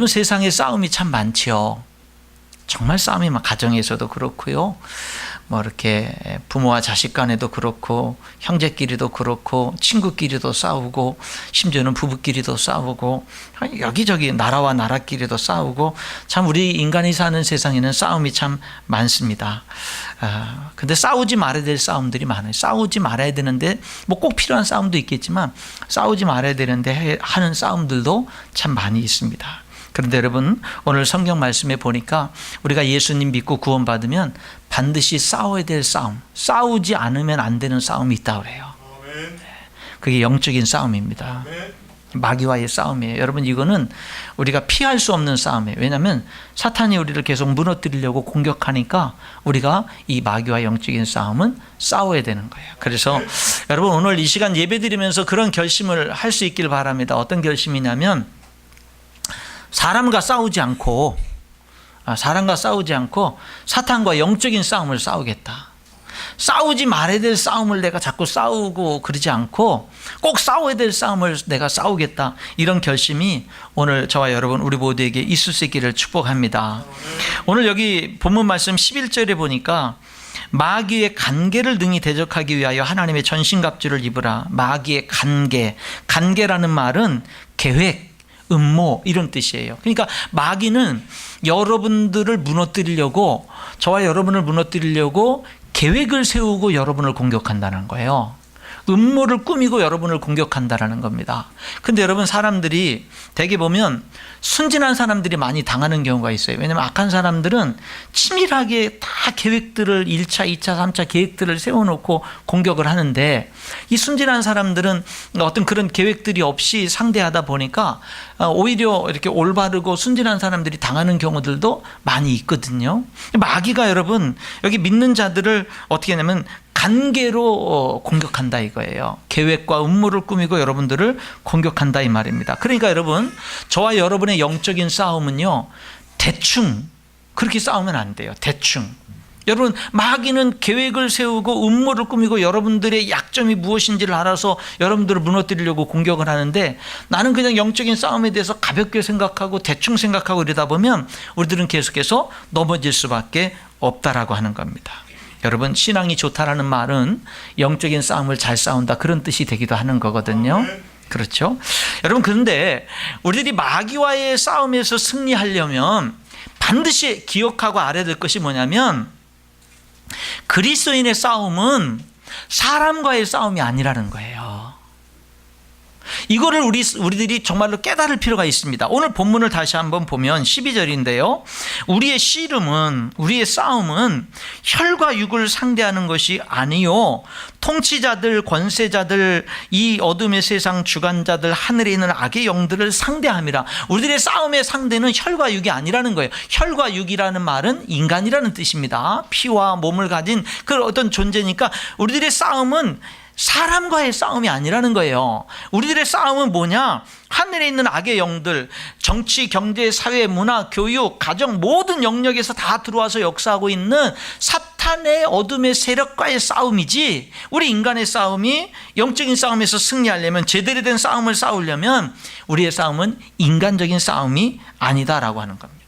세상에 싸움이 참 많지요. 정말 싸움이 막 가정에서도 그렇고요. 뭐 이렇게 부모와 자식 간에도 그렇고, 형제끼리도 그렇고, 친구끼리도 싸우고, 심지어는 부부끼리도 싸우고, 여기저기 나라와 나라끼리도 싸우고, 참 우리 인간이 사는 세상에는 싸움이 참 많습니다. 근데 싸우지 말아야 될 싸움들이 많아요. 싸우지 말아야 되는데, 뭐 꼭 필요한 싸움도 있겠지만, 싸우지 말아야 되는데 하는 싸움들도 참 많이 있습니다. 그런데 여러분, 오늘 성경 말씀에 보니까 우리가 예수님 믿고 구원받으면 반드시 싸워야 될 싸움, 싸우지 않으면 안 되는 싸움이 있다고 그래요. 그게 영적인 싸움입니다. 마귀와의 싸움이에요. 여러분, 이거는 우리가 피할 수 없는 싸움이에요. 왜냐하면 사탄이 우리를 계속 무너뜨리려고 공격하니까 우리가 이 마귀와 영적인 싸움은 싸워야 되는 거예요. 그래서 여러분, 오늘 이 시간 예배드리면서 그런 결심을 할 수 있길 바랍니다. 어떤 결심이냐면, 사람과 싸우지 않고 사탄과 영적인 싸움을 싸우겠다. 싸우지 말아야 될 싸움을 내가 자꾸 싸우고 그러지 않고 꼭 싸워야 될 싸움을 내가 싸우겠다. 이런 결심이 오늘 저와 여러분 우리 모두에게 있을 수 있기를 축복합니다. 오늘 여기 본문 말씀 11절에 보니까 마귀의 간계를 능히 대적하기 위하여 하나님의 전신갑주를 입으라. 마귀의 간계라는 말은 계획, 음모 이런 뜻이에요. 그러니까 마귀는 여러분들을 무너뜨리려고, 저와 여러분을 무너뜨리려고 계획을 세우고 여러분을 공격한다는 거예요. 음모를 꾸미고 여러분을 공격한다는 겁니다. 근데 여러분, 사람들이 대개 보면 순진한 사람들이 많이 당하는 경우가 있어요. 왜냐하면 악한 사람들은 치밀하게 다 계획들을 1차, 2차, 3차 계획들을 세워놓고 공격을 하는데, 이 순진한 사람들은 어떤 그런 계획들이 없이 상대하다 보니까 오히려 이렇게 올바르고 순진한 사람들이 당하는 경우들도 많이 있거든요. 마귀가 여러분 여기 믿는 자들을 어떻게 하냐면 간계로 공격한다 이거예요. 계획과 음모를 꾸미고 여러분들을 공격한다 이 말입니다. 그러니까 여러분, 저와 여러분의 영적인 싸움은요, 대충 그렇게 싸우면 안 돼요. 대충. 여러분, 마귀는 계획을 세우고 음모를 꾸미고 여러분들의 약점이 무엇인지를 알아서 여러분들을 무너뜨리려고 공격을 하는데, 나는 그냥 영적인 싸움에 대해서 가볍게 생각하고 대충 생각하고 이러다 보면 우리들은 계속해서 넘어질 수밖에 없다라고 하는 겁니다. 여러분, 신앙이 좋다라는 말은 영적인 싸움을 잘 싸운다, 그런 뜻이 되기도 하는 거거든요. 그렇죠? 여러분, 그런데 우리들이 마귀와의 싸움에서 승리하려면 반드시 기억하고 알아야 될 것이 뭐냐면, 그리스도인의 싸움은 사람과의 싸움이 아니라는 거예요. 이거를 우리들이 정말로 깨달을 필요가 있습니다. 오늘 본문을 다시 한번 보면 12절인데요. 우리의 씨름은, 우리의 싸움은 혈과 육을 상대하는 것이 아니요, 통치자들, 권세자들, 이 어둠의 세상 주관자들, 하늘에 있는 악의 영들을 상대함이라. 우리들의 싸움의 상대는 혈과 육이 아니라는 거예요. 혈과 육이라는 말은 인간이라는 뜻입니다. 피와 몸을 가진 그런 어떤 존재니까 우리들의 싸움은 사람과의 싸움이 아니라는 거예요. 우리들의 싸움은 뭐냐? 하늘에 있는 악의 영들, 정치, 경제, 사회, 문화, 교육, 가정 모든 영역에서 다 들어와서 역사하고 있는 사탄의 어둠의 세력과의 싸움이지, 우리 인간의 싸움이 영적인 싸움에서 승리하려면, 제대로 된 싸움을 싸우려면 우리의 싸움은 인간적인 싸움이 아니다라고 하는 겁니다.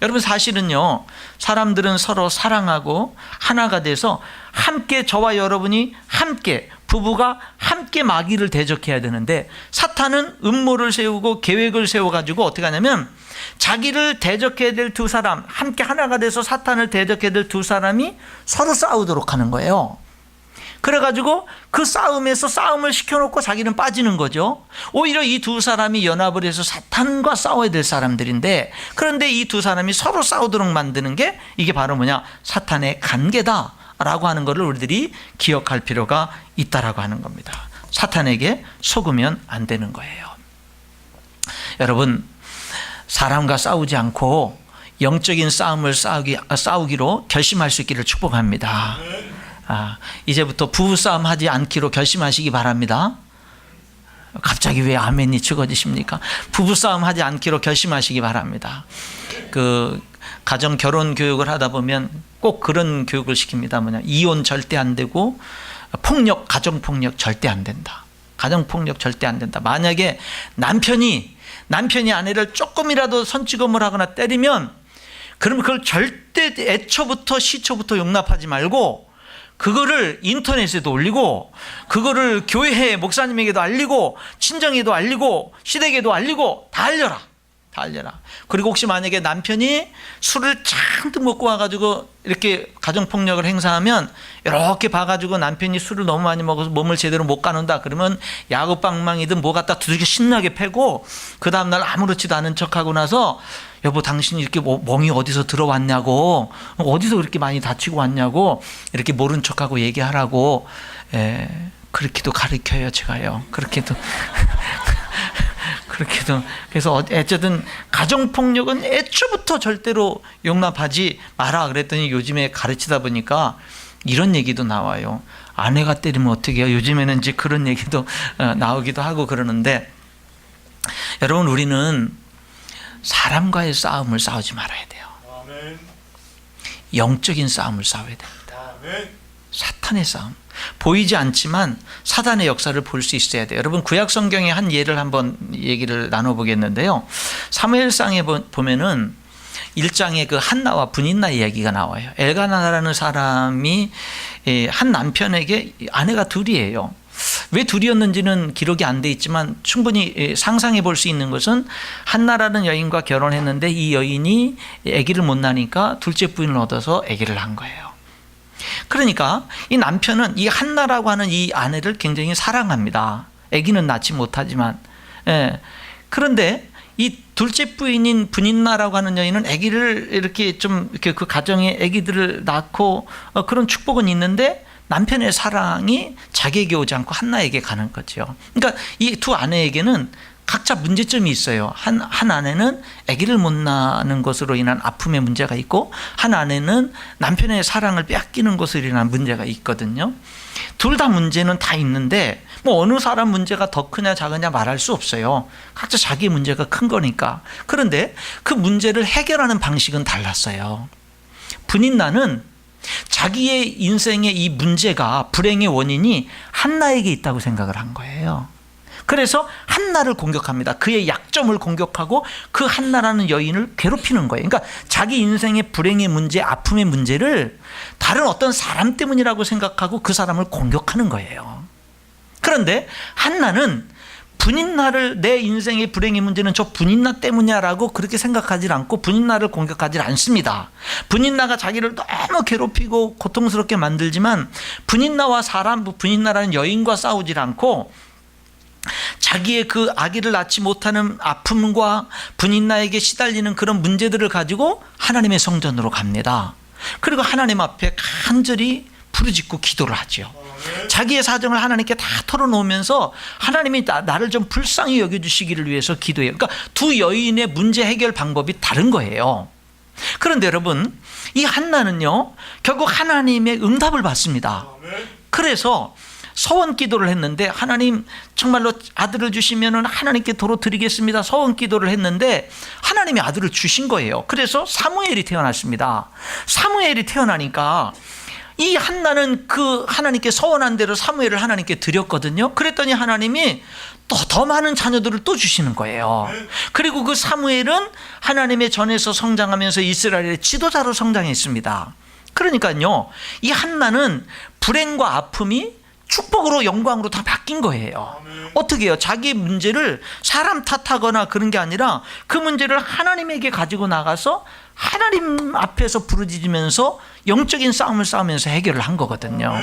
여러분, 사실은요, 사람들은 서로 사랑하고 하나가 돼서 함께, 저와 여러분이 함께, 부부가 함께 마귀를 대적해야 되는데, 사탄은 음모를 세우고 계획을 세워가지고 어떻게 하냐면, 자기를 대적해야 될 두 사람, 함께 하나가 돼서 사탄을 대적해야 될 두 사람이 서로 싸우도록 하는 거예요. 그래가지고 그 싸움에서 싸움을 시켜놓고 자기는 빠지는 거죠. 오히려 이 두 사람이 연합을 해서 사탄과 싸워야 될 사람들인데, 그런데 이 두 사람이 서로 싸우도록 만드는 게, 이게 바로 뭐냐? 사탄의 관계다라고 하는 것을 우리들이 기억할 필요가 있다라고 하는 겁니다. 사탄에게 속으면 안 되는 거예요. 여러분, 사람과 싸우지 않고 영적인 싸움을 싸우기로 결심할 수 있기를 축복합니다. 이제부터 부부싸움 하지 않기로 결심하시기 바랍니다. 갑자기 왜 아멘이 죽어지십니까? 부부싸움 하지 않기로 결심하시기 바랍니다. 가정 결혼 교육을 하다 보면 꼭 그런 교육을 시킵니다. 뭐냐? 이혼 절대 안 되고, 가정폭력 절대 안 된다. 가정폭력 절대 안 된다. 만약에 남편이 남편이 아내를 조금이라도 손찌검을 하거나 때리면 그러면 그걸 절대 애초부터 시초부터 용납하지 말고 그거를 인터넷에도 올리고 그거를 교회 목사님에게도 알리고 친정에도 알리고 시댁에도 알리고 다 알려라. 다 알려라. 그리고 혹시 만약에 남편이 술을 잔뜩 먹고 와가지고 이렇게 가정폭력을 행사하면 이렇게 봐가지고 남편이 술을 너무 많이 먹어서 몸을 제대로 못 가는다 그러면 야구방망이든 뭐 갖다 두들겨 신나게 패고 그 다음날 아무렇지도 않은 척하고 나서 여보 당신이 이렇게 멍이 어디서 들어왔냐고 어디서 그렇게 많이 다치고 왔냐고 이렇게 모른 척하고 얘기하라고 그렇게도 가르쳐요 제가요. 그렇게도 그래서 어쨌든 가정폭력은 애초부터 절대로 용납하지 마라 그랬더니 요즘에 가르치다 보니까 이런 얘기도 나와요. 아내가 때리면 어떻게 해요? 요즘에는 이제 그런 얘기도 나오기도 하고 그러는데 여러분 우리는 사람과의 싸움을 싸우지 말아야 돼요. 아멘. 영적인 싸움을 싸워야 됩니다. 아멘. 사탄의 싸움. 보이지 않지만 사단의 역사를 볼 수 있어야 돼요. 여러분 구약 성경의 한 예를 한번 얘기를 나눠보겠는데요. 사무엘상에 보면은 1장에 그 한나와 분인나 이야기가 나와요. 엘가나라는 사람이 한 남편에게 아내가 둘이에요. 왜 둘이었는지는 기록이 안 돼 있지만 충분히 상상해 볼 수 있는 것은 한나라는 여인과 결혼했는데 이 여인이 아기를 못 낳으니까 둘째 부인을 얻어서 아기를 낳은 거예요. 그러니까 이 남편은 이 한나라고 하는 이 아내를 굉장히 사랑합니다. 아기는 낳지 못하지만 그런데 이 둘째 부인인 분인나라고 하는 여인은 아기를 이렇게 좀 이렇게 그 가정에 아기들을 낳고 그런 축복은 있는데 남편의 사랑이 자기에게 오지 않고 한나에게 가는 거죠. 그러니까 이 두 아내에게는 각자 문제점이 있어요. 한 아내는 아기를 못 낳는 것으로 인한 아픔의 문제가 있고 한 아내는 남편의 사랑을 빼앗기는 것으로 인한 문제가 있거든요. 둘 다 문제는 다 있는데 뭐 어느 사람 문제가 더 크냐 작으냐 말할 수 없어요. 각자 자기 문제가 큰 거니까. 그런데 그 문제를 해결하는 방식은 달랐어요. 분인나는 자기의 인생의 이 문제가 불행의 원인이 한나에게 있다고 생각을 한 거예요. 그래서 한나를 공격합니다. 그의 약점을 공격하고 그 한나라는 여인을 괴롭히는 거예요. 그러니까 자기 인생의 불행의 문제, 아픔의 문제를 다른 어떤 사람 때문이라고 생각하고 그 사람을 공격하는 거예요. 그런데 한나는 분인나를 내 인생의 불행의 문제는 저 분인나 때문이야라고 그렇게 생각하지 않고 분인나를 공격하지 않습니다. 분인나가 자기를 너무 괴롭히고 고통스럽게 만들지만 분인나와 분인나라는 여인과 싸우지 않고 자기의 그 아기를 낳지 못하는 아픔과 분인나에게 시달리는 그런 문제들을 가지고 하나님의 성전으로 갑니다. 그리고 하나님 앞에 간절히 부르짖고 기도를 하죠. 자기의 사정을 하나님께 다 털어놓으면서 하나님이 나를 좀 불쌍히 여겨주시기를 위해서 기도해요. 그러니까 두 여인의 문제 해결 방법이 다른 거예요. 그런데 여러분 이 한나는요 결국 하나님의 응답을 받습니다. 그래서 서원 기도를 했는데 하나님 정말로 아들을 주시면은 하나님께 도로 드리겠습니다. 서원 기도를 했는데 하나님이 아들을 주신 거예요. 그래서 사무엘이 태어났습니다. 사무엘이 태어나니까 이 한나는 그 하나님께 서원한 대로 사무엘을 하나님께 드렸거든요. 그랬더니 하나님이 또 더 많은 자녀들을 또 주시는 거예요. 그리고 그 사무엘은 하나님의 전에서 성장하면서 이스라엘의 지도자로 성장했습니다. 그러니까요 이 한나는 불행과 아픔이 축복으로 영광으로 다 바뀐 거예요. 어떻게 해요? 자기 문제를 사람 탓하거나 그런 게 아니라 그 문제를 하나님에게 가지고 나가서 하나님 앞에서 부르짖으면서 영적인 싸움을 싸우면서 해결을 한 거거든요.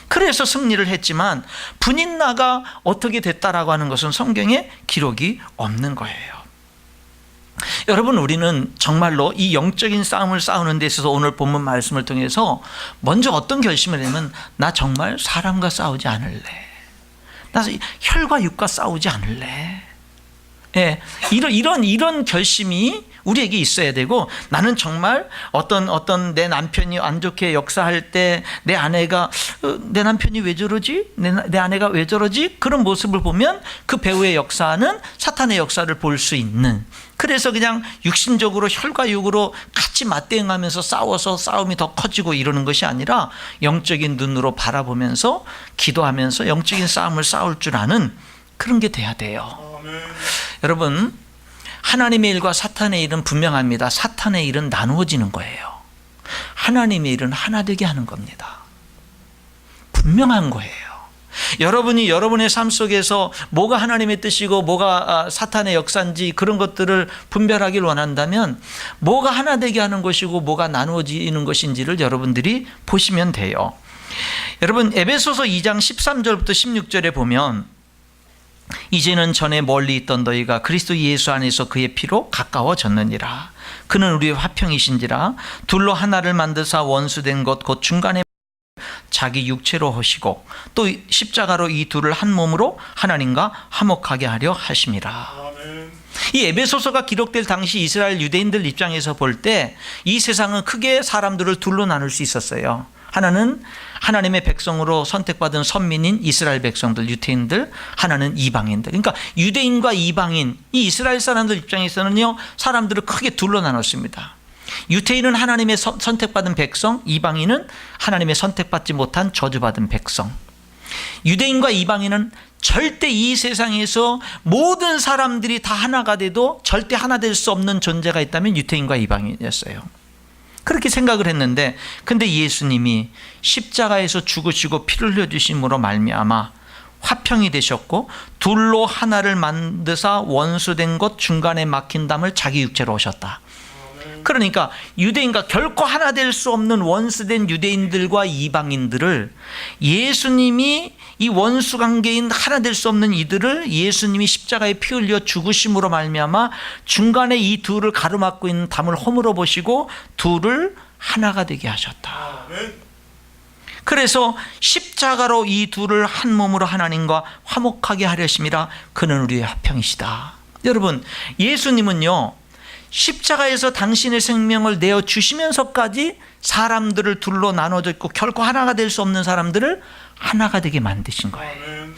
그래서 승리를 했지만 분인나가 어떻게 됐다라고 하는 것은 성경에 기록이 없는 거예요. 여러분 우리는 정말로 이 영적인 싸움을 싸우는 데 있어서 오늘 본문 말씀을 통해서 먼저 어떤 결심을 하면 나 정말 사람과 싸우지 않을래. 나 혈과 육과 싸우지 않을래. 예, 이런 결심이 우리에게 있어야 되고 나는 정말 어떤 내 남편이 안 좋게 역사할 때 내 아내가 내 남편이 왜 저러지? 내 아내가 왜 저러지? 그런 모습을 보면 그 배우의 역사는 사탄의 역사를 볼 수 있는 그래서 그냥 육신적으로 혈과 육으로 같이 맞대응하면서 싸워서 싸움이 더 커지고 이러는 것이 아니라 영적인 눈으로 바라보면서 기도하면서 영적인 싸움을 싸울 줄 아는 그런 게 돼야 돼요. 아멘. 여러분 하나님의 일과 사탄의 일은 분명합니다. 사탄의 일은 나누어지는 거예요. 하나님의 일은 하나 되게 하는 겁니다. 분명한 거예요. 여러분이 여러분의 삶 속에서 뭐가 하나님의 뜻이고 뭐가 사탄의 역사인지 그런 것들을 분별하길 원한다면 뭐가 하나 되게 하는 것이고 뭐가 나누어지는 것인지를 여러분들이 보시면 돼요. 여러분 에베소서 2장 13절부터 16절에 보면 이제는 전에 멀리 있던 너희가 그리스도 예수 안에서 그의 피로 가까워졌느니라. 그는 우리의 화평이신지라. 둘로 하나를 만드사 원수된 것 곧 중간에 자기 육체로 하시고 또 십자가로 이 둘을 한 몸으로 하나님과 화목하게 하려 하심이라. 이 에베소서가 기록될 당시 이스라엘 유대인들 입장에서 볼 때 이 세상은 크게 사람들을 둘로 나눌 수 있었어요. 하나는 하나님의 백성으로 선택받은 선민인 이스라엘 백성들, 유대인들, 하나는 이방인들. 그러니까 유대인과 이방인, 이 이스라엘 사람들 입장에서는요, 사람들을 크게 둘로 나눴습니다. 유대인은 하나님의 선택받은 백성, 이방인은 하나님의 선택받지 못한 저주받은 백성. 유대인과 이방인은 절대 이 세상에서 모든 사람들이 다 하나가 돼도 절대 하나 될 수 없는 존재가 있다면 유대인과 이방인이었어요. 그렇게 생각을 했는데, 근데 예수님이 십자가에서 죽으시고 피를 흘려주심으로 말미암아 화평이 되셨고 둘로 하나를 만드사 원수된 것 중간에 막힌 담을 자기 육체로 오셨다. 그러니까 유대인과 결코 하나 될 수 없는 원수된 유대인들과 이방인들을 예수님이 이 원수 관계인 하나 될 수 없는 이들을 예수님이 십자가에 피 흘려 죽으심으로 말미암아 중간에 이 둘을 가로막고 있는 담을 허물어 보시고 둘을 하나가 되게 하셨다. 그래서 십자가로 이 둘을 한 몸으로 하나님과 화목하게 하려심이라. 그는 우리의 화평이시다. 여러분, 예수님은요 십자가에서 당신의 생명을 내어 주시면서까지 사람들을 둘로 나눠져 있고 결코 하나가 될 수 없는 사람들을 하나가 되게 만드신 거예요.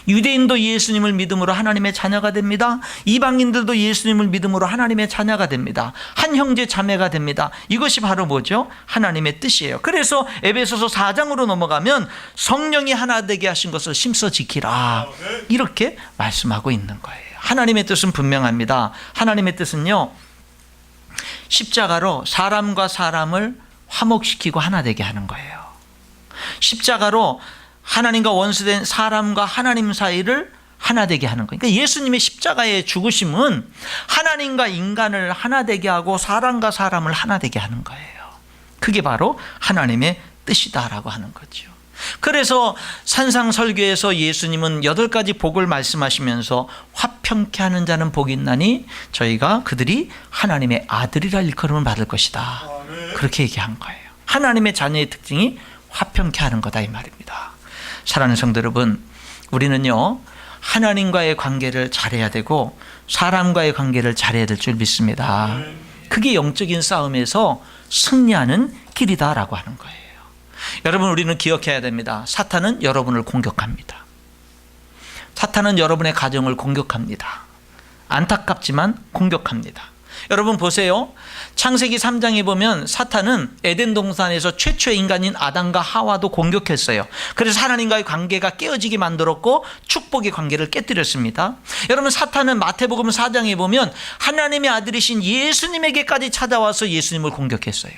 유대인도 예수님을 믿음으로 하나님의 자녀가 됩니다. 이방인들도 예수님을 믿음으로 하나님의 자녀가 됩니다. 한 형제 자매가 됩니다. 이것이 바로 뭐죠? 하나님의 뜻이에요. 그래서 에베소서 4장으로 넘어가면 성령이 하나 되게 하신 것을 심써 지키라, 이렇게 말씀하고 있는 거예요. 하나님의 뜻은 분명합니다. 하나님의 뜻은요, 십자가로 사람과 사람을 화목시키고 하나 되게 하는 거예요. 십자가로 하나님과 원수된 사람과 하나님 사이를 하나 되게 하는 거예요. 그러니까 예수님의 십자가의 죽으심은 하나님과 인간을 하나 되게 하고 사람과 사람을 하나 되게 하는 거예요. 그게 바로 하나님의 뜻이다라고 하는 거죠. 그래서 산상설교에서 예수님은 8가지 복을 말씀하시면서 화평케 하는 자는 복이 있나니 저희가 그들이 하나님의 아들이라 일컬음을 받을 것이다. 그렇게 얘기한 거예요. 하나님의 자녀의 특징이 화평케 하는 거다, 이 말입니다. 사랑하는 성도 여러분, 우리는요 하나님과의 관계를 잘해야 되고 사람과의 관계를 잘해야 될 줄 믿습니다. 그게 영적인 싸움에서 승리하는 길이다라고 하는 거예요. 여러분, 우리는 기억해야 됩니다. 사탄은 여러분을 공격합니다. 사탄은 여러분의 가정을 공격합니다. 안타깝지만 공격합니다. 여러분 보세요. 창세기 3장에 보면 사탄은 에덴 동산에서 최초의 인간인 아담과 하와도 공격했어요. 그래서 하나님과의 관계가 깨어지게 만들었고 축복의 관계를 깨뜨렸습니다. 여러분, 사탄은 마태복음 4장에 보면 하나님의 아들이신 예수님에게까지 찾아와서 예수님을 공격했어요.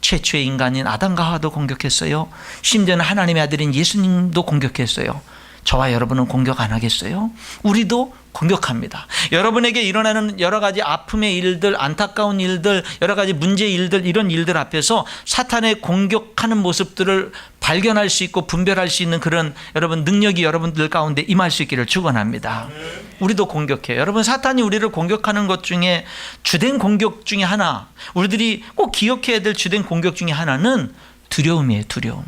최초의 인간인 아담과 하와도 공격했어요. 심지어는 하나님의 아들인 예수님도 공격했어요. 저와 여러분은 공격 안 하겠어요? 우리도 공격합니다. 여러분에게 일어나는 여러 가지 아픔의 일들, 안타까운 일들, 여러 가지 문제의 일들, 이런 일들 앞에서 사탄의 공격하는 모습들을 발견할 수 있고 분별할 수 있는 그런 여러분 능력이 여러분들 가운데 임할 수 있기를 축원합니다. 우리도 공격해요. 여러분, 사탄이 우리를 공격하는 것 중에 주된 공격 중에 하나, 우리들이 꼭 기억해야 될 주된 공격 중에 하나는 두려움이에요. 두려움.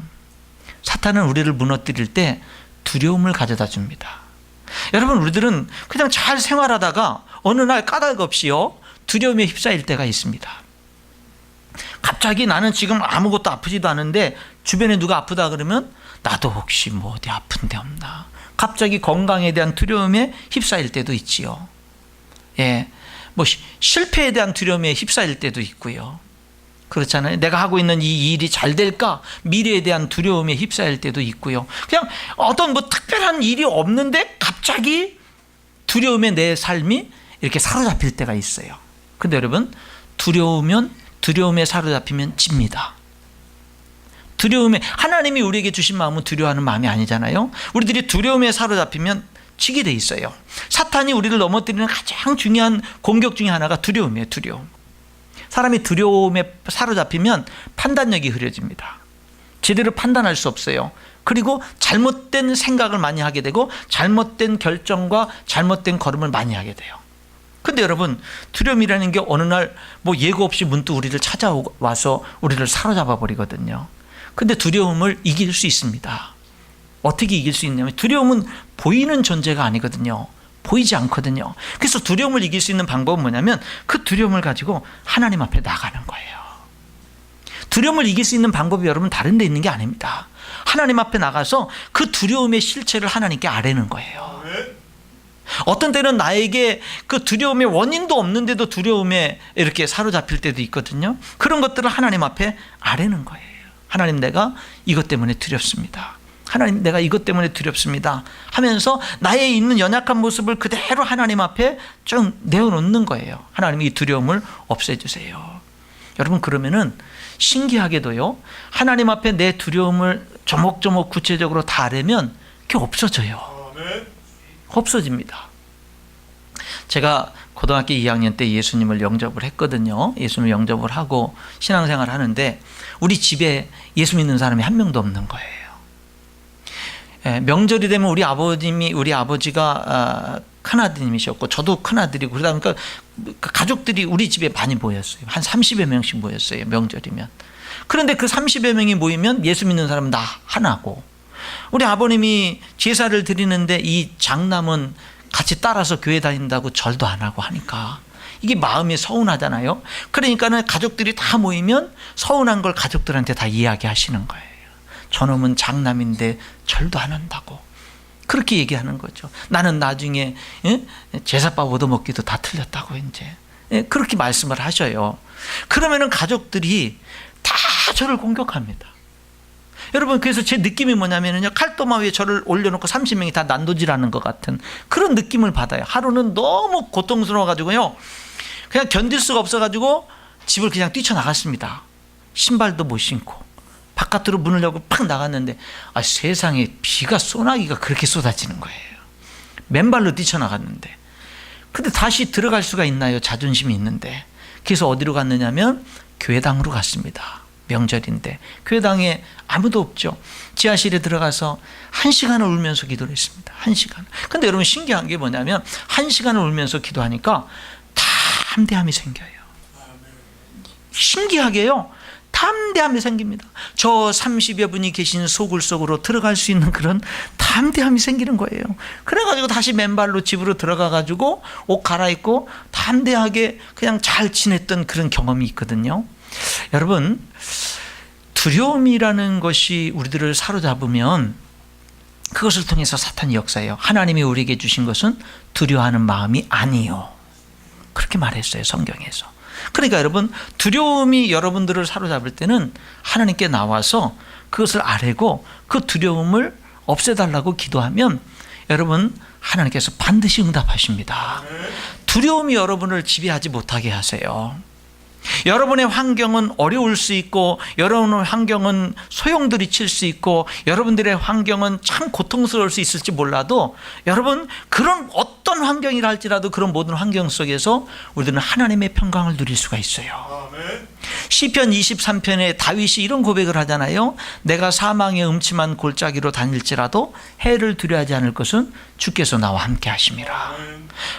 사탄은 우리를 무너뜨릴 때 두려움을 가져다 줍니다. 여러분, 우리들은 그냥 잘 생활하다가 어느 날 까닭 없이요 두려움에 휩싸일 때가 있습니다. 갑자기 나는 지금 아무것도 아프지도 않은데 주변에 누가 아프다 그러면 나도 혹시 뭐 어디 아픈 데 없나, 갑자기 건강에 대한 두려움에 휩싸일 때도 있지요. 예, 뭐 실패에 대한 두려움에 휩싸일 때도 있고요. 그렇잖아요. 내가 하고 있는 이 일이 잘 될까, 미래에 대한 두려움에 휩싸일 때도 있고요. 그냥 어떤 뭐 특별한 일이 없는데 갑자기 두려움에 내 삶이 이렇게 사로잡힐 때가 있어요. 근데 여러분, 두려움에 사로잡히면 집니다. 하나님이 우리에게 주신 마음은 두려워하는 마음이 아니잖아요. 우리들이 두려움에 사로잡히면 치게 돼 있어요. 사탄이 우리를 넘어뜨리는 가장 중요한 공격 중에 하나가 두려움이에요. 두려움. 사람이 두려움에 사로잡히면 판단력이 흐려집니다. 제대로 판단할 수 없어요. 그리고 잘못된 생각을 많이 하게 되고 잘못된 결정과 잘못된 걸음을 많이 하게 돼요. 근데 여러분, 두려움이라는 게 어느 날 뭐 예고 없이 문득 우리를 찾아와서 우리를 사로잡아 버리거든요. 근데 두려움을 이길 수 있습니다. 어떻게 이길 수 있냐면, 두려움은 보이는 존재가 아니거든요. 보이지 않거든요. 그래서 두려움을 이길 수 있는 방법은 뭐냐면, 그 두려움을 가지고 하나님 앞에 나가는 거예요. 두려움을 이길 수 있는 방법이 여러분 다른 데 있는 게 아닙니다. 하나님 앞에 나가서 그 두려움의 실체를 하나님께 아뢰는 거예요. 어떤 때는 나에게 그 두려움의 원인도 없는데도 두려움에 이렇게 사로잡힐 때도 있거든요. 그런 것들을 하나님 앞에 아뢰는 거예요. 하나님, 내가 이것 때문에 두렵습니다. 하나님, 내가 이것 때문에 두렵습니다 하면서 나의 있는 연약한 모습을 그대로 하나님 앞에 좀 내어놓는 거예요. 하나님, 이 두려움을 없애주세요. 여러분, 그러면은 신기하게도요, 하나님 앞에 내 두려움을 조목조목 구체적으로 다 아뢰면 그게 없어져요. 없어집니다. 제가 고등학교 2학년 때 예수님을 영접을 했거든요. 예수님을 영접을 하고 신앙생활을 하는데 우리 집에 예수 믿는 사람이 한 명도 없는 거예요. 명절이 되면 우리 아버지가 큰아드님이셨고 저도 큰아들이고, 그러다 보니까 가족들이 우리 집에 많이 모였어요. 한 30여 명씩 모였어요, 명절이면. 그런데 그 30여 명이 모이면 예수 믿는 사람은 나 하나고, 우리 아버님이 제사를 드리는데 이 장남은 같이 따라서 교회 다닌다고 절도 안 하고 하니까 이게 마음이 서운하잖아요. 그러니까는 가족들이 다 모이면 서운한 걸 가족들한테 다 이야기하시는 거예요. 저놈은 장남인데 절도 안 한다고. 그렇게 얘기하는 거죠. 나는 나중에 제사밥 얻어먹기도 다 틀렸다고 이제 그렇게 말씀을 하셔요. 그러면은 가족들이 다 저를 공격합니다. 여러분, 그래서 제 느낌이 뭐냐면요, 칼도마 위에 저를 올려놓고 30명이 다 난도질하는 것 같은 그런 느낌을 받아요. 하루는 너무 고통스러워가지고요, 그냥 견딜 수가 없어가지고 집을 그냥 뛰쳐나갔습니다. 신발도 못 신고 바깥으로 문을 열고 팍 나갔는데, 세상에 비가 소나기가 그렇게 쏟아지는 거예요. 맨발로 뛰쳐나갔는데, 근데 다시 들어갈 수가 있나요? 자존심이 있는데. 그래서 어디로 갔느냐면 교회당으로 갔습니다. 명절인데 교회당에 아무도 없죠. 지하실에 들어가서 1시간을 울면서 기도를 했습니다. 1시간. 근데 여러분, 신기한 게 뭐냐면 1시간을 울면서 기도하니까 담대함이 생겨요. 신기하게요, 담대함이 생깁니다. 저 30여 분이 계신 소굴 속으로 들어갈 수 있는 그런 담대함이 생기는 거예요. 그래가지고 다시 맨발로 집으로 들어가가지고 옷 갈아입고 담대하게 그냥 잘 지냈던 그런 경험이 있거든요. 여러분, 두려움이라는 것이 우리들을 사로잡으면 그것을 통해서 사탄이 역사해요. 하나님이 우리에게 주신 것은 두려워하는 마음이 아니요, 그렇게 말했어요, 성경에서. 그러니까 여러분, 두려움이 여러분들을 사로잡을 때는 하나님께 나와서 그것을 아뢰고 그 두려움을 없애달라고 기도하면 여러분, 하나님께서 반드시 응답하십니다. 두려움이 여러분을 지배하지 못하게 하세요. 여러분의 환경은 어려울 수 있고, 여러분의 환경은 소용돌이 칠 수 있고, 여러분들의 환경은 참 고통스러울 수 있을지 몰라도, 여러분, 그런 어떤 환경이라 할지라도 그런 모든 환경 속에서 우리들은 하나님의 평강을 누릴 수가 있어요. 시편 23편에 다윗이 이런 고백을 하잖아요. 내가 사망의 음침한 골짜기로 다닐지라도 해를 두려워하지 않을 것은 주께서 나와 함께 하심이라.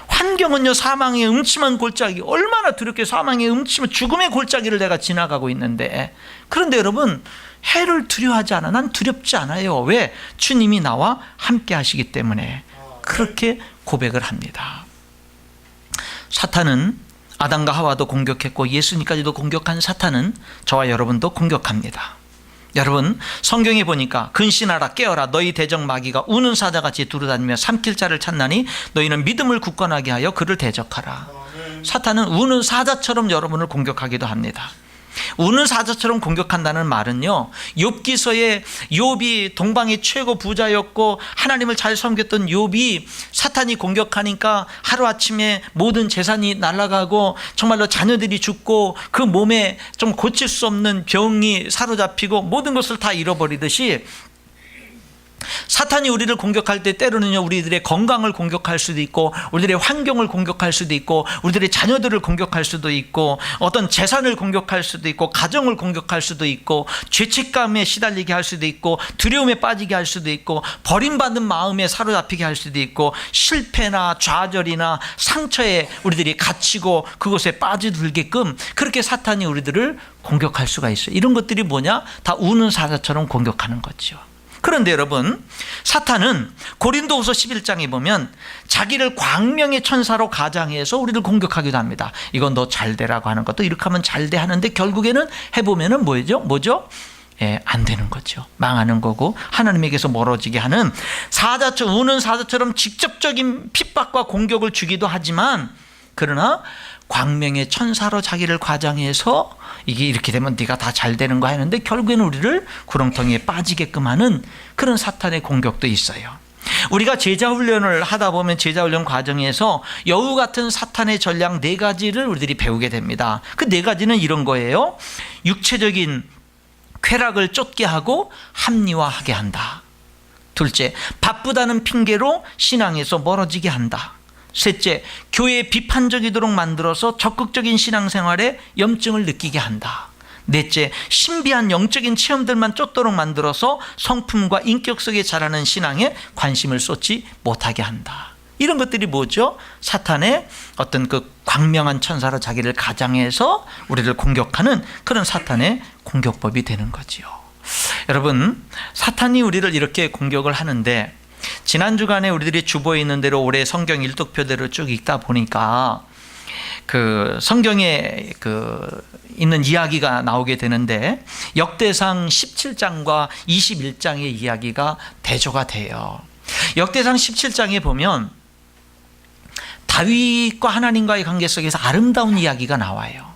환경은요, 사망의 음침한 골짜기, 얼마나 두렵게 사망의 음침한 죽음의 골짜기를 내가 지나가고 있는데, 그런데 여러분, 해를 두려워하지 않아. 난 두렵지 않아요. 왜? 주님이 나와 함께 하시기 때문에. 그렇게 고백을 합니다. 사탄은 아담과 하와도 공격했고 예수님까지도 공격한 사탄은 저와 여러분도 공격합니다. 여러분, 성경에 보니까 근신하라, 깨어라, 너희 대적 마귀가 우는 사자같이 두루다니며 삼킬 자를 찾나니 너희는 믿음을 굳건하게 하여 그를 대적하라. 사탄은 우는 사자처럼 여러분을 공격하기도 합니다. 우는 사자처럼 공격한다는 말은요, 욥기서에 욥이 동방의 최고 부자였고 하나님을 잘 섬겼던 욥이 사탄이 공격하니까 하루아침에 모든 재산이 날아가고 정말로 자녀들이 죽고 그 몸에 좀 고칠 수 없는 병이 사로잡히고 모든 것을 다 잃어버리듯이, 사탄이 우리를 공격할 때 때로는요, 우리들의 건강을 공격할 수도 있고, 우리들의 환경을 공격할 수도 있고, 우리들의 자녀들을 공격할 수도 있고, 어떤 재산을 공격할 수도 있고, 가정을 공격할 수도 있고, 죄책감에 시달리게 할 수도 있고, 두려움에 빠지게 할 수도 있고, 버림받은 마음에 사로잡히게 할 수도 있고, 실패나 좌절이나 상처에 우리들이 갇히고 그곳에 빠져들게끔 그렇게 사탄이 우리들을 공격할 수가 있어요. 이런 것들이 뭐냐? 다 우는 사자처럼 공격하는 거죠. 그런데 여러분, 사탄은 고린도후서 11장에 보면 자기를 광명의 천사로 가장해서 우리를 공격하기도 합니다. 이건 너 잘 되라고 하는 것도 이렇게 하면 잘 돼 하는데, 결국에는 해보면은 뭐죠? 안 되는 거죠. 망하는 거고 하나님에게서 멀어지게 하는 사자처럼, 우는 사자처럼 직접적인 핍박과 공격을 주기도 하지만, 그러나 광명의 천사로 자기를 과장해서 이게 이렇게 되면 네가 다 잘 되는 거 하는데 결국에는 우리를 구렁텅이에 빠지게끔 하는 그런 사탄의 공격도 있어요. 우리가 제자훈련을 하다 보면 제자훈련 과정에서 여우 같은 사탄의 전략 4가지를 우리들이 배우게 됩니다. 그 4가지는 이런 거예요. 육체적인 쾌락을 쫓게 하고 합리화하게 한다. 둘째, 바쁘다는 핑계로 신앙에서 멀어지게 한다. 셋째, 교회에 비판적이도록 만들어서 적극적인 신앙생활에 염증을 느끼게 한다. 넷째, 신비한 영적인 체험들만 쫓도록 만들어서 성품과 인격 속에 자라는 신앙에 관심을 쏟지 못하게 한다. 이런 것들이 뭐죠? 사탄의 어떤 그 광명한 천사로 자기를 가장해서 우리를 공격하는 그런 사탄의 공격법이 되는 거지요. 여러분, 사탄이 우리를 이렇게 공격을 하는데, 지난 주간에 우리들이 주보에 있는 대로 올해 성경 일독표대로 쭉 읽다 보니까 그 성경에 있는 이야기가 나오게 되는데, 역대상 17장과 21장의 이야기가 대조가 돼요. 역대상 17장에 보면 다윗과 하나님과의 관계 속에서 아름다운 이야기가 나와요.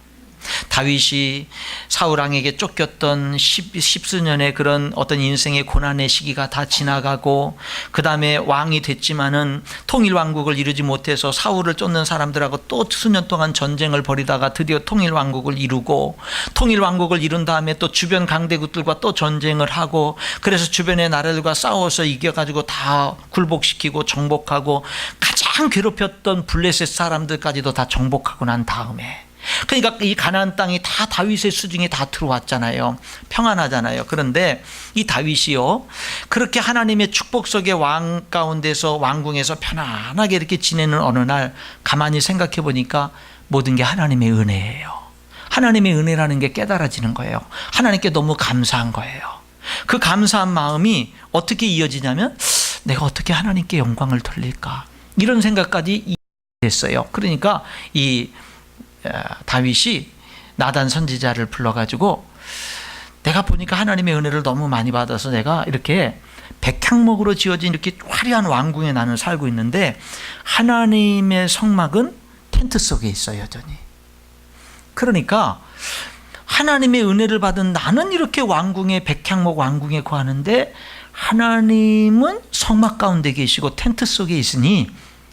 다윗이 사울왕에게 쫓겼던 십수년의 그런 어떤 인생의 고난의 시기가 다 지나가고, 그 다음에 왕이 됐지만은 통일왕국을 이루지 못해서 사울을 쫓는 사람들하고 또 수년 동안 전쟁을 벌이다가 드디어 통일왕국을 이루고, 통일왕국을 이룬 다음에 또 주변 강대국들과 또 전쟁을 하고, 그래서 주변의 나라들과 싸워서 이겨가지고 다 굴복시키고 정복하고, 가장 괴롭혔던 블레셋 사람들까지도 다 정복하고 난 다음에, 그러니까 이 가나안 땅이 다 다윗의 수중에 다 들어왔잖아요. 평안하잖아요. 그런데 이 다윗이요, 그렇게 하나님의 축복 속의 왕 가운데서 왕궁에서 편안하게 이렇게 지내는 어느 날 가만히 생각해 보니까 모든 게 하나님의 은혜예요. 하나님의 은혜라는 게 깨달아지는 거예요. 하나님께 너무 감사한 거예요. 그 감사한 마음이 어떻게 이어지냐면, 내가 어떻게 하나님께 영광을 돌릴까, 이런 생각까지 됐어요. 그러니까 이 다윗이 나단 선지자를 불러가지고, 내가 보니까 하나님의 은혜를 너무 많이 받아서 내가 이렇게 백향목으로 지어진 이렇게 화려한 왕궁에 나는 살고 있는데, 하나님의 성막은 텐트 속에 있어 여전히. 그러니까 하나님의 은혜를 받은 나는 이렇게 왕궁에, 백향목 왕궁에 거하는데, 하나님은 성막 가운데 계시고 텐트 속에 있으니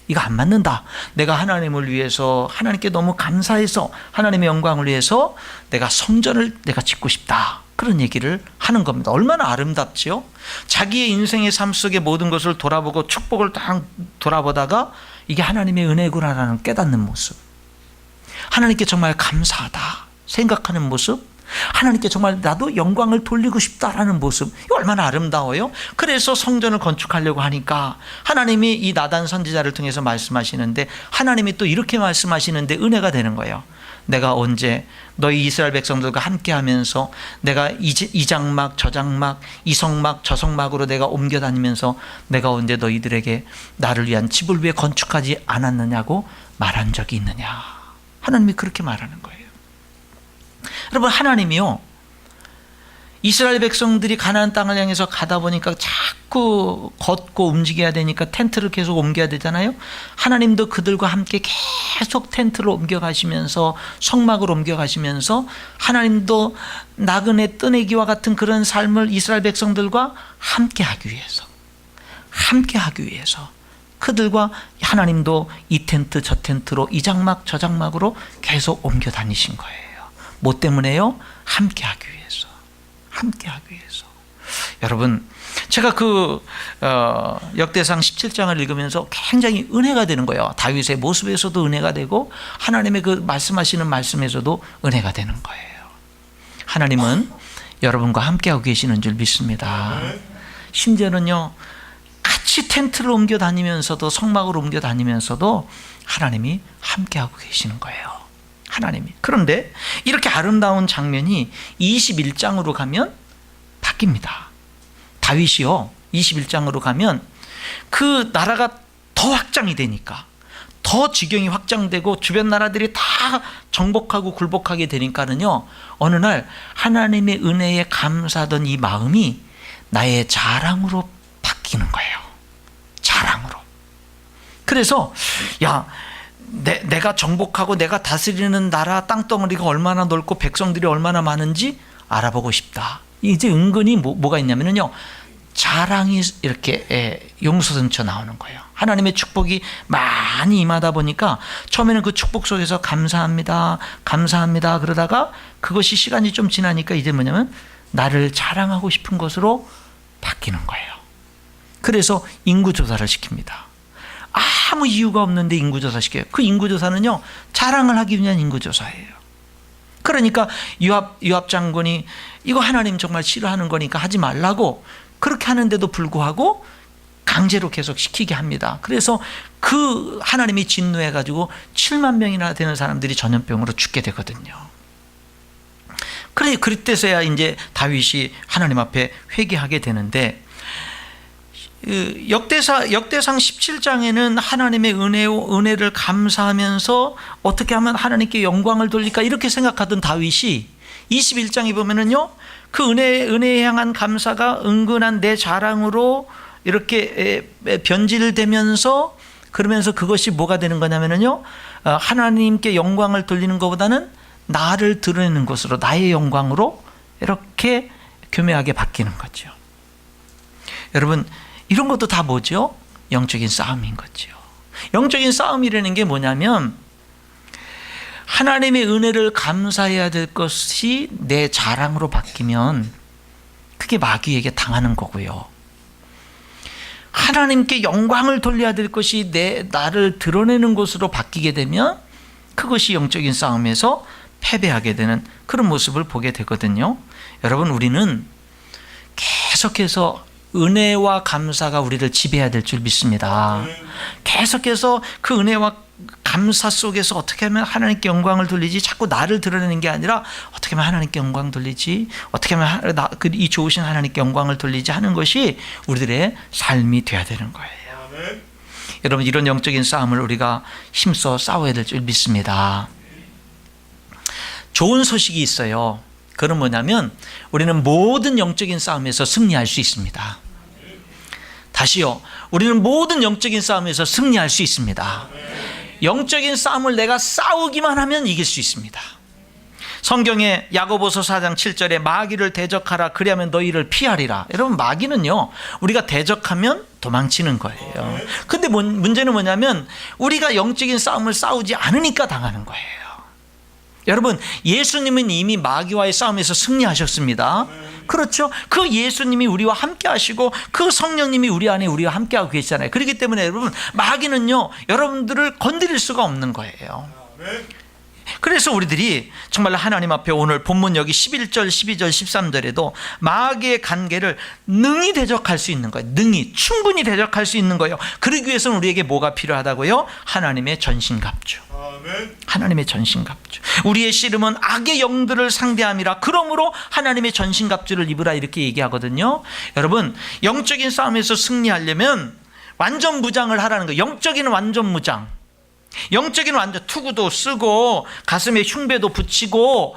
이거 안 맞는다. 내가 하나님을 위해서, 하나님께 너무 감사해서 하나님의 영광을 위해서 내가 성전을 내가 짓고 싶다. 그런 얘기를 하는 겁니다. 얼마나 아름답지요? 자기의 인생의 삶 속의 모든 것을 돌아보고 축복을 딱 돌아보다가 이게 하나님의 은혜구나라는 깨닫는 모습, 하나님께 정말 감사하다 생각하는 모습, 하나님께 정말 나도 영광을 돌리고 싶다라는 모습, 이거 얼마나 아름다워요. 그래서 성전을 건축하려고 하니까 하나님이 이 나단 선지자를 통해서 말씀하시는데, 하나님이 또 이렇게 말씀하시는데 은혜가 되는 거예요. 내가 언제 너희 이스라엘 백성들과 함께 하면서 내가 이 장막 저 장막 이 성막 저 성막으로 내가 옮겨 다니면서 내가 언제 너희들에게 나를 위한 집을 왜 건축하지 않았느냐고 말한 적이 있느냐. 하나님이 그렇게 말하는 거예요. 여러분, 하나님이요, 이스라엘 백성들이 가나안 땅을 향해서 가다 보니까 자꾸 걷고 움직여야 되니까 텐트를 계속 옮겨야 되잖아요. 하나님도 그들과 함께 계속 텐트를 옮겨가시면서 성막을 옮겨가시면서 하나님도 나그네 뜨내기와 같은 그런 삶을 이스라엘 백성들과 함께하기 위해서 그들과 하나님도 이 텐트 저 텐트로 이 장막 저 장막으로 계속 옮겨 다니신 거예요. 뭐 때문에요? 함께하기 위해서. 여러분, 제가 역대상 17장을 읽으면서 굉장히 은혜가 되는 거예요. 다윗의 모습에서도 은혜가 되고 하나님의 그 말씀하시는 말씀에서도 은혜가 되는 거예요. 하나님은 여러분과 함께하고 계시는 줄 믿습니다. 심지어는요, 같이 텐트를 옮겨 다니면서도 성막을 옮겨 다니면서도 하나님이 함께하고 계시는 거예요. 하나님이. 그런데 이렇게 아름다운 장면이 21장으로 가면 바뀝니다. 다윗이요, 21장으로 가면 그 나라가 더 확장이 되니까, 더 지경이 확장되고 주변 나라들이 다 정복하고 굴복하게 되니까는요, 어느 날 하나님의 은혜에 감사하던 이 마음이 나의 자랑으로 바뀌는 거예요. 자랑으로. 그래서 내가 정복하고 내가 다스리는 나라 땅덩어리가 얼마나 넓고 백성들이 얼마나 많은지 알아보고 싶다. 이제 은근히 뭐가 있냐면요, 자랑이 이렇게 용서선처 나오는 거예요. 하나님의 축복이 많이 임하다 보니까 처음에는 그 축복 속에서 감사합니다 그러다가 그것이 시간이 좀 지나니까 이제 뭐냐면 나를 자랑하고 싶은 것으로 바뀌는 거예요. 그래서 인구조사를 시킵니다. 아무 이유가 없는데 인구조사 시켜요. 그 인구조사는요, 자랑을 하기 위한 인구조사예요. 그러니까 요압 장군이 이거 하나님 정말 싫어하는 거니까 하지 말라고 그렇게 하는데도 불구하고 강제로 계속 시키게 합니다. 그래서 그 하나님이 진노해가지고 7만 명이나 되는 사람들이 전염병으로 죽게 되거든요. 그때서야 이제 다윗이 하나님 앞에 회개하게 되는데, 역대상 17장에는 하나님의 은혜를 감사하면서 어떻게 하면 하나님께 영광을 돌릴까 이렇게 생각하던 다윗이 21장에 보면은요, 그 은혜에 향한 감사가 은근한 내 자랑으로 이렇게 변질되면서, 그러면서 그것이 뭐가 되는 거냐면은요, 하나님께 영광을 돌리는 것보다는 나를 드러내는 것으로, 나의 영광으로 이렇게 교묘하게 바뀌는 거죠. 여러분, 이런 것도 다 뭐죠? 영적인 싸움인 거죠. 영적인 싸움이라는 게 뭐냐면, 하나님의 은혜를 감사해야 될 것이 내 자랑으로 바뀌면 그게 마귀에게 당하는 거고요. 하나님께 영광을 돌려야 될 것이 나를 드러내는 것으로 바뀌게 되면 그것이 영적인 싸움에서 패배하게 되는 그런 모습을 보게 되거든요. 여러분, 우리는 계속해서 은혜와 감사가 우리를 지배해야 될 줄 믿습니다. 계속해서 그 은혜와 감사 속에서 어떻게 하면 하나님께 영광을 돌리지, 자꾸 나를 드러내는 게 아니라 어떻게 하면 하나님께 영광 돌리지, 어떻게 하면 이 좋으신 하나님께 영광을 돌리지 하는 것이 우리들의 삶이 돼야 되는 거예요. 여러분, 이런 영적인 싸움을 우리가 힘써 싸워야 될 줄 믿습니다. 좋은 소식이 있어요. 그건 뭐냐면 우리는 모든 영적인 싸움에서 승리할 수 있습니다. 다시요, 우리는 모든 영적인 싸움에서 승리할 수 있습니다. 영적인 싸움을 내가 싸우기만 하면 이길 수 있습니다. 성경에 야고보서 4장 7절에 마귀를 대적하라, 그리하면 너희를 피하리라. 여러분, 마귀는요, 우리가 대적하면 도망치는 거예요. 근데 문제는 뭐냐면 우리가 영적인 싸움을 싸우지 않으니까 당하는 거예요. 여러분, 예수님은 이미 마귀와의 싸움에서 승리하셨습니다. 그렇죠? 그 예수님이 우리와 함께 하시고 그 성령님이 우리 안에 우리와 함께 하고 계시잖아요. 그렇기 때문에 여러분, 마귀는요, 여러분들을 건드릴 수가 없는 거예요. 그래서 우리들이 정말 하나님 앞에 오늘 본문 여기 11절, 12절, 13절에도 마귀의 간계를 능히 대적할 수 있는 거예요. 능히, 충분히 대적할 수 있는 거예요. 그러기 위해서는 우리에게 뭐가 필요하다고요? 하나님의 전신갑주. 하나님의 전신갑주. 우리의 씨름은 악의 영들을 상대함이라. 그러므로 하나님의 전신갑주를 입으라, 이렇게 얘기하거든요. 여러분, 영적인 싸움에서 승리하려면 완전 무장을 하라는 거예요. 영적인 완전 무장. 영적인 완전 투구도 쓰고 가슴에 흉배도 붙이고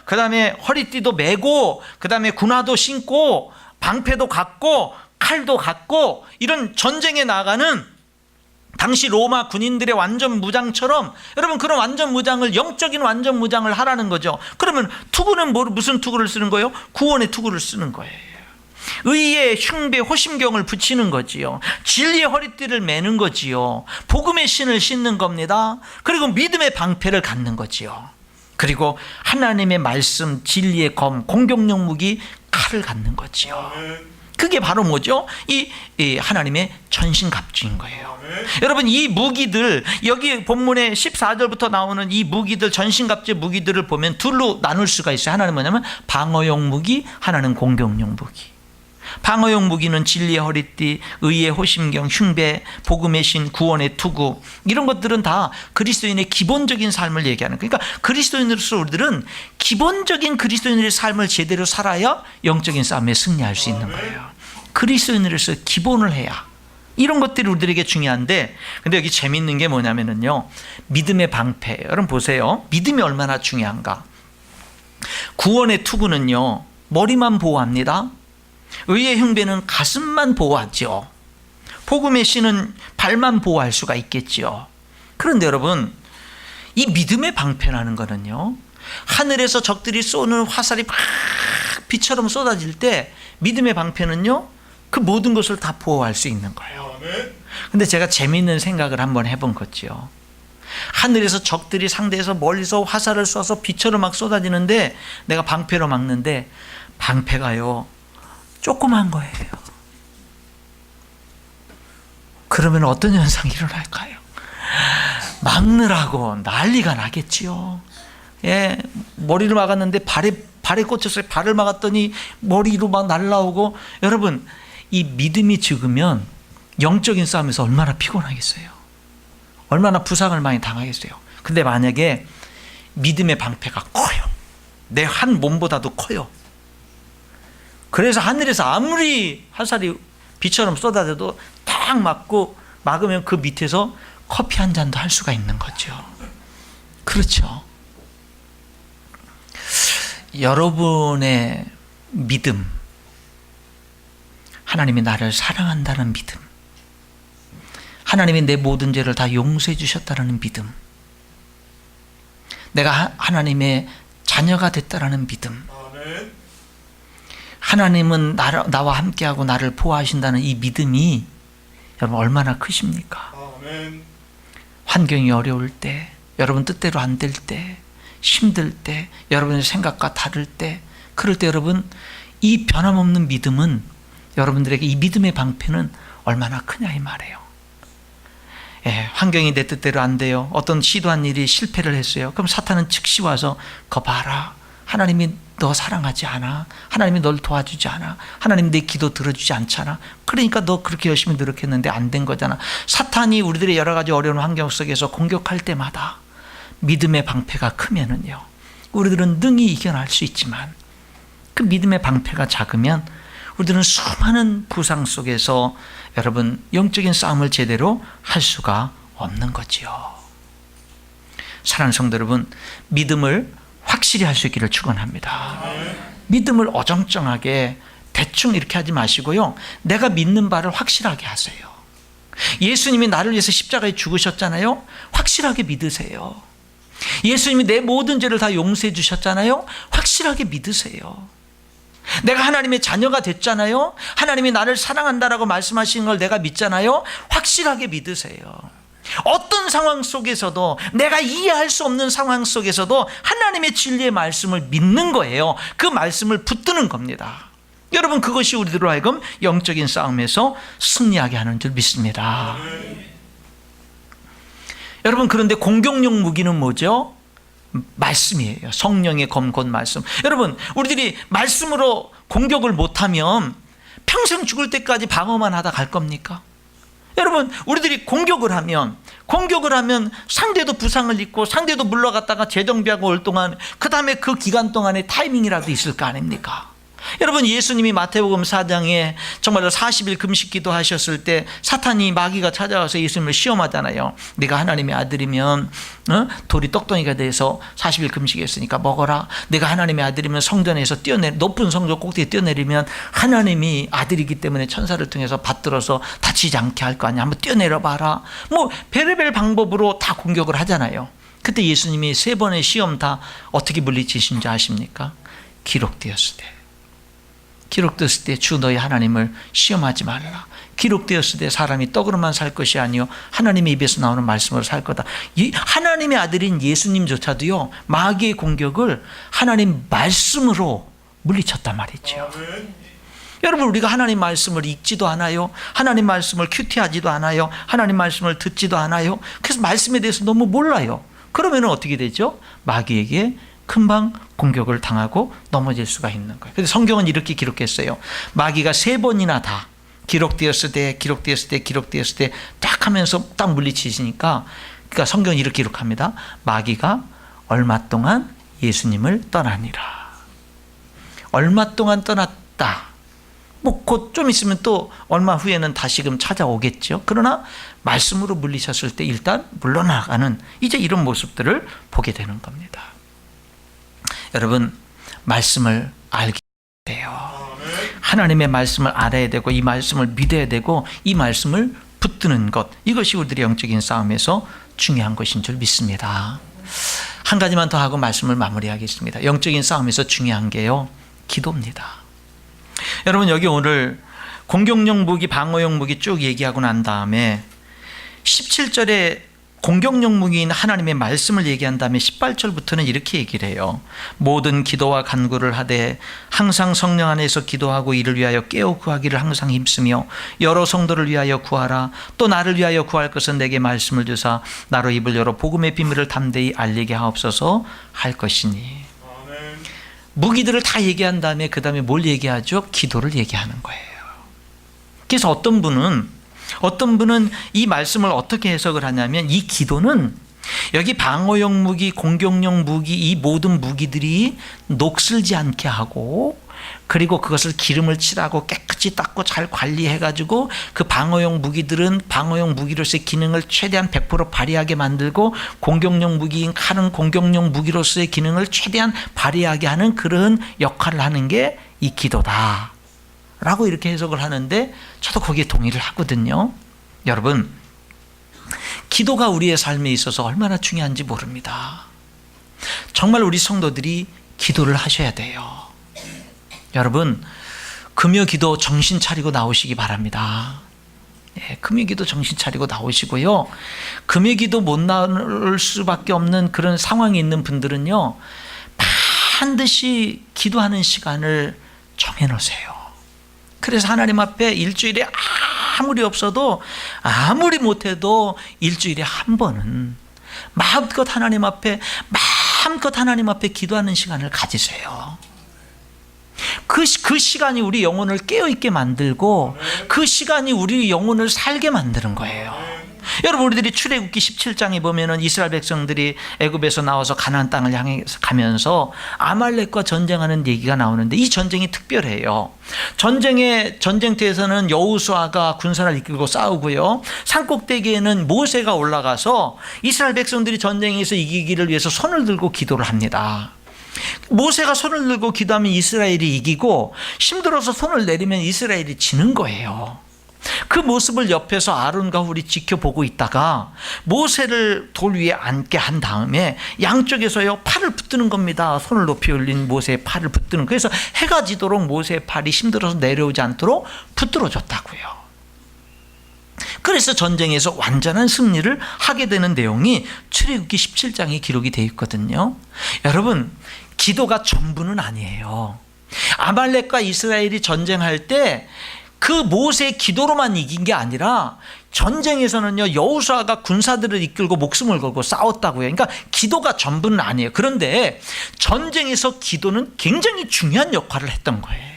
그 다음에 허리띠도 메고 그 다음에 군화도 신고 방패도 갖고 칼도 갖고 이런 전쟁에 나가는 당시 로마 군인들의 완전 무장처럼 여러분 그런 완전 무장을 영적인 완전 무장을 하라는 거죠. 그러면 투구는 무슨 투구를 쓰는 거예요? 구원의 투구를 쓰는 거예요. 의의 흉배 호심경을 붙이는 거지요. 진리의 허리띠를 매는 거지요. 복음의 신을 신는 겁니다. 그리고 믿음의 방패를 갖는 거지요. 그리고 하나님의 말씀 진리의 검 공격용 무기 칼을 갖는 거지요. 그게 바로 뭐죠? 이 하나님의 전신갑주인 거예요. 여러분 이 무기들 여기 본문의 14절부터 나오는 이 무기들 전신갑주 무기들을 보면 둘로 나눌 수가 있어요. 하나는 뭐냐면 방어용 무기, 하나는 공격용 무기. 방어용 무기는 진리의 허리띠, 의의 호심경, 흉배, 복음의 신, 구원의 투구 이런 것들은 다 그리스도인의 기본적인 삶을 얘기하는 거예요. 그러니까 그리스도인으로서 우리들은 기본적인 그리스도인의 삶을 제대로 살아야 영적인 싸움에 승리할 수 있는 거예요. 그리스도인으로서 기본을 해야 이런 것들이 우리들에게 중요한데 근데 여기 재밌는 게 뭐냐면요 믿음의 방패. 여러분 보세요. 믿음이 얼마나 중요한가. 구원의 투구는요 머리만 보호합니다. 의의 흉배는 가슴만 보호하죠. 복음의 신은 발만 보호할 수가 있겠죠. 그런데 여러분 이 믿음의 방패라는 거는요 하늘에서 적들이 쏘는 화살이 막 비처럼 쏟아질 때 믿음의 방패는요 그 모든 것을 다 보호할 수 있는 거예요. 근데 제가 재미있는 생각을 한번 해본 거죠. 하늘에서 적들이 상대에서 멀리서 화살을 쏴서 비처럼 막 쏟아지는데 내가 방패로 막는데 방패가요 조그만 거예요. 그러면 어떤 현상이 일어날까요? 막느라고 난리가 나겠지요. 예, 머리를 막았는데 발에 꽂혔어요. 발을 막았더니 머리로 막 날라오고. 여러분 이 믿음이 적으면 영적인 싸움에서 얼마나 피곤하겠어요. 얼마나 부상을 많이 당하겠어요. 근데 만약에 믿음의 방패가 커요. 내 한 몸보다도 커요. 그래서 하늘에서 아무리 화살이 비처럼 쏟아져도 딱 막으면 그 밑에서 커피 한 잔도 할 수가 있는 거죠. 그렇죠. 여러분의 믿음, 하나님이 나를 사랑한다는 믿음, 하나님이 내 모든 죄를 다 용서해 주셨다는 믿음, 내가 하나님의 자녀가 됐다는 믿음, 하나님은 나와 함께하고 나를 보호하신다는 이 믿음이 여러분 얼마나 크십니까? 환경이 어려울 때, 여러분 뜻대로 안 될 때, 힘들 때, 여러분의 생각과 다를 때, 그럴 때 여러분 이 변함없는 믿음은 여러분들에게 이 믿음의 방패는 얼마나 크냐 이 말이에요. 예, 환경이 내 뜻대로 안 돼요. 어떤 시도한 일이 실패를 했어요. 그럼 사탄은 즉시 와서 거 봐라. 하나님이 너 사랑하지 않아. 하나님이 널 도와주지 않아. 하나님 내 기도 들어주지 않잖아. 그러니까 너 그렇게 열심히 노력했는데 안 된 거잖아. 사탄이 우리들의 여러 가지 어려운 환경 속에서 공격할 때마다 믿음의 방패가 크면은요 우리들은 능히 이겨낼 수 있지만 그 믿음의 방패가 작으면 우리들은 수많은 부상 속에서 여러분 영적인 싸움을 제대로 할 수가 없는 거지요. 사랑하는 성도 여러분, 믿음을 확실히 할 수 있기를 축원합니다. 믿음을 어정쩡하게 대충 이렇게 하지 마시고요, 내가 믿는 바를 확실하게 하세요. 예수님이 나를 위해서 십자가에 죽으셨잖아요. 확실하게 믿으세요. 예수님이 내 모든 죄를 다 용서해 주셨잖아요. 확실하게 믿으세요. 내가 하나님의 자녀가 됐잖아요. 하나님이 나를 사랑한다라고 말씀하시는 걸 내가 믿잖아요. 확실하게 믿으세요. 어떤 상황 속에서도, 내가 이해할 수 없는 상황 속에서도 하나님의 진리의 말씀을 믿는 거예요. 그 말씀을 붙드는 겁니다. 여러분, 그것이 우리들로 하여금 영적인 싸움에서 승리하게 하는 줄 믿습니다. 여러분, 그런데 공격용 무기는 뭐죠? 말씀이에요. 성령의 검 곧 말씀. 여러분, 우리들이 말씀으로 공격을 못하면 평생 죽을 때까지 방어만 하다 갈 겁니까? 여러분, 우리들이 공격을 하면 상대도 부상을 입고 상대도 물러갔다가 재정비하고 올 동안, 그 다음에 그 기간 동안에 타이밍이라도 있을 거 아닙니까? 여러분, 예수님이 마태복음 4장에 정말로 40일 금식 기도하셨을 때 사탄이, 마귀가 찾아와서 예수님을 시험하잖아요. 네가 하나님의 아들이면 돌이 떡덩이가 돼서 40일 금식했으니까 먹어라. 내가 하나님의 아들이면 성전에서 높은 성전 꼭대기에 뛰어내리면 하나님이 아들이기 때문에 천사를 통해서 받들어서 다치지 않게 할 거 아니야. 한번 뛰어내려 봐라. 뭐 별의별 방법으로 다 공격을 하잖아요. 그때 예수님이 3번의 시험 다 어떻게 물리치신 줄 아십니까? 기록되었을 때 주 너희 하나님을 시험하지 말라. 기록되었을 때 사람이 떡으로만 살 것이 아니요 하나님의 입에서 나오는 말씀으로 살 거다. 하나님의 아들인 예수님조차도요, 마귀의 공격을 하나님 말씀으로 물리쳤단 말이죠. 여러분, 우리가 하나님 말씀을 읽지도 않아요. 하나님 말씀을 큐티하지도 않아요. 하나님 말씀을 듣지도 않아요. 그래서 말씀에 대해서 너무 몰라요. 그러면 어떻게 되죠? 마귀에게 금방 공격을 당하고 넘어질 수가 있는 거예요. 그래서 성경은 이렇게 기록했어요. 마귀가 3번이나 다 기록되었을 때 딱 하면서 딱 물리치시니까, 그러니까 성경은 이렇게 기록합니다. 마귀가 얼마 동안 예수님을 떠나니라. 얼마 동안 떠났다. 뭐 곧 좀 있으면 또 얼마 후에는 다시금 찾아오겠죠. 그러나 말씀으로 물리쳤을 때 일단 물러나가는 이제 이런 모습들을 보게 되는 겁니다. 여러분, 말씀을 알게 돼요. 하나님의 말씀을 알아야 되고, 이 말씀을 믿어야 되고, 이 말씀을 붙드는 것, 이것이 우리들의 영적인 싸움에서 중요한 것인 줄 믿습니다. 한 가지만 더 하고 말씀을 마무리하겠습니다. 영적인 싸움에서 중요한 게요, 기도입니다. 여러분, 여기 오늘 공격용 무기, 방어용 무기 쭉 얘기하고 난 다음에 17절에 공격용 무기인 하나님의 말씀을 얘기한 다음에 18절부터는 이렇게 얘기를 해요. 모든 기도와 간구를 하되 항상 성령 안에서 기도하고 이를 위하여 깨어 구하기를 항상 힘쓰며 여러 성도를 위하여 구하라. 또 나를 위하여 구할 것은 내게 말씀을 주사 나로 입을 열어 복음의 비밀을 담대히 알리게 하옵소서 할 것이니. 무기들을 다 얘기한 다음에 그 다음에 뭘 얘기하죠? 기도를 얘기하는 거예요. 그래서 어떤 분은 이 말씀을 어떻게 해석을 하냐면, 이 기도는 여기 방어용 무기, 공격용 무기, 이 모든 무기들이 녹슬지 않게 하고, 그리고 그것을 기름을 칠하고 깨끗이 닦고 잘 관리해가지고 그 방어용 무기들은 방어용 무기로서의 기능을 최대한 100% 발휘하게 만들고, 공격용 무기인 칼은 공격용 무기로서의 기능을 최대한 발휘하게 하는 그런 역할을 하는 게 이 기도다 라고 이렇게 해석을 하는데, 저도 거기에 동의를 하거든요. 여러분, 기도가 우리의 삶에 있어서 얼마나 중요한지 모릅니다. 정말 우리 성도들이 기도를 하셔야 돼요. 여러분, 금요기도 정신 차리고 나오시기 바랍니다. 금요기도 정신 차리고 나오시고요. 금요기도 못 나올 수밖에 없는 그런 상황이 있는 분들은요, 반드시 기도하는 시간을 정해놓으세요. 그래서 하나님 앞에 일주일에 아무리 없어도, 아무리 못해도 일주일에 한 번은 마음껏 하나님 앞에 기도하는 시간을 가지세요. 그 시간이 우리 영혼을 깨어있게 만들고, 그 시간이 우리 영혼을 살게 만드는 거예요. 여러분, 우리들이 출애굽기 17장에 보면은 이스라엘 백성들이 애굽에서 나와서 가나안 땅을 향해 가면서 아말렉과 전쟁하는 얘기가 나오는데, 이 전쟁이 특별해요. 전쟁터에서는 여호수아가 군사를 이끌고 싸우고요, 산꼭대기에는 모세가 올라가서 이스라엘 백성들이 전쟁에서 이기기를 위해서 손을 들고 기도를 합니다. 모세가 손을 들고 기도하면 이스라엘이 이기고, 힘들어서 손을 내리면 이스라엘이 지는 거예요. 그 모습을 옆에서 아론과 훌이 지켜보고 있다가 모세를 돌 위에 앉게 한 다음에 양쪽에서요 팔을 붙드는 겁니다. 손을 높이 올린 모세의 팔을 붙드는. 그래서 해가 지도록 모세의 팔이 힘들어서 내려오지 않도록 붙들어줬다고요. 그래서 전쟁에서 완전한 승리를 하게 되는 내용이 출애굽기 17장에 기록이 되어 있거든요. 여러분, 기도가 전부는 아니에요. 아말렉과 이스라엘이 전쟁할 때 그 모세의 기도로만 이긴 게 아니라, 전쟁에서는요 여호수아가 군사들을 이끌고 목숨을 걸고 싸웠다고요. 그러니까 기도가 전부는 아니에요. 그런데 전쟁에서 기도는 굉장히 중요한 역할을 했던 거예요.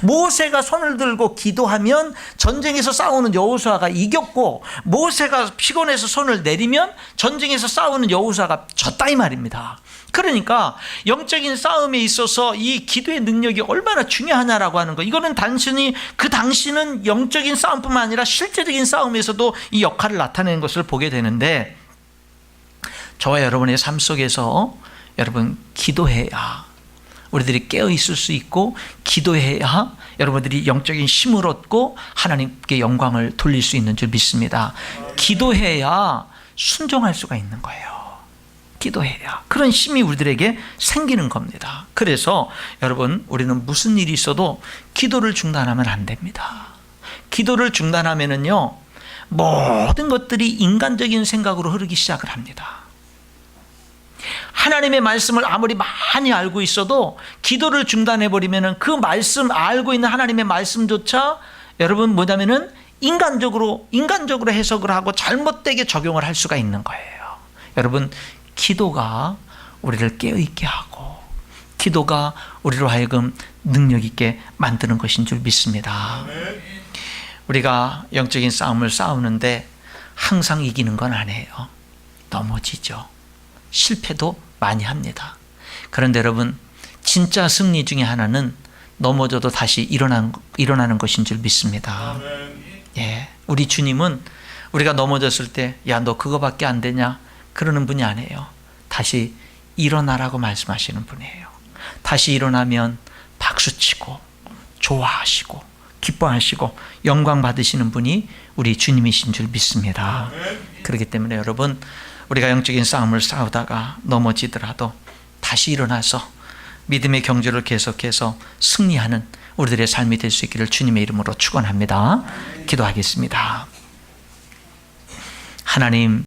모세가 손을 들고 기도하면 전쟁에서 싸우는 여호수아가 이겼고, 모세가 피곤해서 손을 내리면 전쟁에서 싸우는 여호수아가 졌다 이 말입니다. 그러니까 영적인 싸움에 있어서 이 기도의 능력이 얼마나 중요하냐라고 하는 거. 이거는 단순히 그 당시는 영적인 싸움뿐만 아니라 실제적인 싸움에서도 이 역할을 나타내는 것을 보게 되는데, 저와 여러분의 삶 속에서 여러분 기도해야 우리들이 깨어 있을 수 있고, 기도해야 여러분들이 영적인 힘을 얻고 하나님께 영광을 돌릴 수 있는 줄 믿습니다. 기도해야 순종할 수가 있는 거예요. 기도해야 그런 힘이 우리들에게 생기는 겁니다. 그래서 여러분, 우리는 무슨 일이 있어도 기도를 중단하면 안 됩니다. 기도를 중단하면은요, 모든 것들이 인간적인 생각으로 흐르기 시작을 합니다. 하나님의 말씀을 아무리 많이 알고 있어도 기도를 중단해버리면은 그 말씀, 알고 있는 하나님의 말씀조차 여러분 뭐냐면은 인간적으로 해석을 하고 잘못되게 적용을 할 수가 있는 거예요. 여러분, 기도가 우리를 깨어있게 하고, 기도가 우리로 하여금 능력 있게 만드는 것인 줄 믿습니다. 우리가 영적인 싸움을 싸우는데 항상 이기는 건 아니에요. 넘어지죠. 실패도 많이 합니다. 그런데 여러분, 진짜 승리 중에 하나는 넘어져도 다시 일어나는 것인 줄 믿습니다. 예, 우리 주님은 우리가 넘어졌을 때, 야, 너 그거밖에 안 되냐? 그러는 분이 아니에요. 다시 일어나라고 말씀하시는 분이에요. 다시 일어나면 박수치고 좋아하시고 기뻐하시고 영광 받으시는 분이 우리 주님이신 줄 믿습니다. 그렇기 때문에 여러분, 우리가 영적인 싸움을 싸우다가 넘어지더라도 다시 일어나서 믿음의 경주를 계속해서 승리하는 우리들의 삶이 될 수 있기를 주님의 이름으로 축원합니다. 기도하겠습니다. 하나님,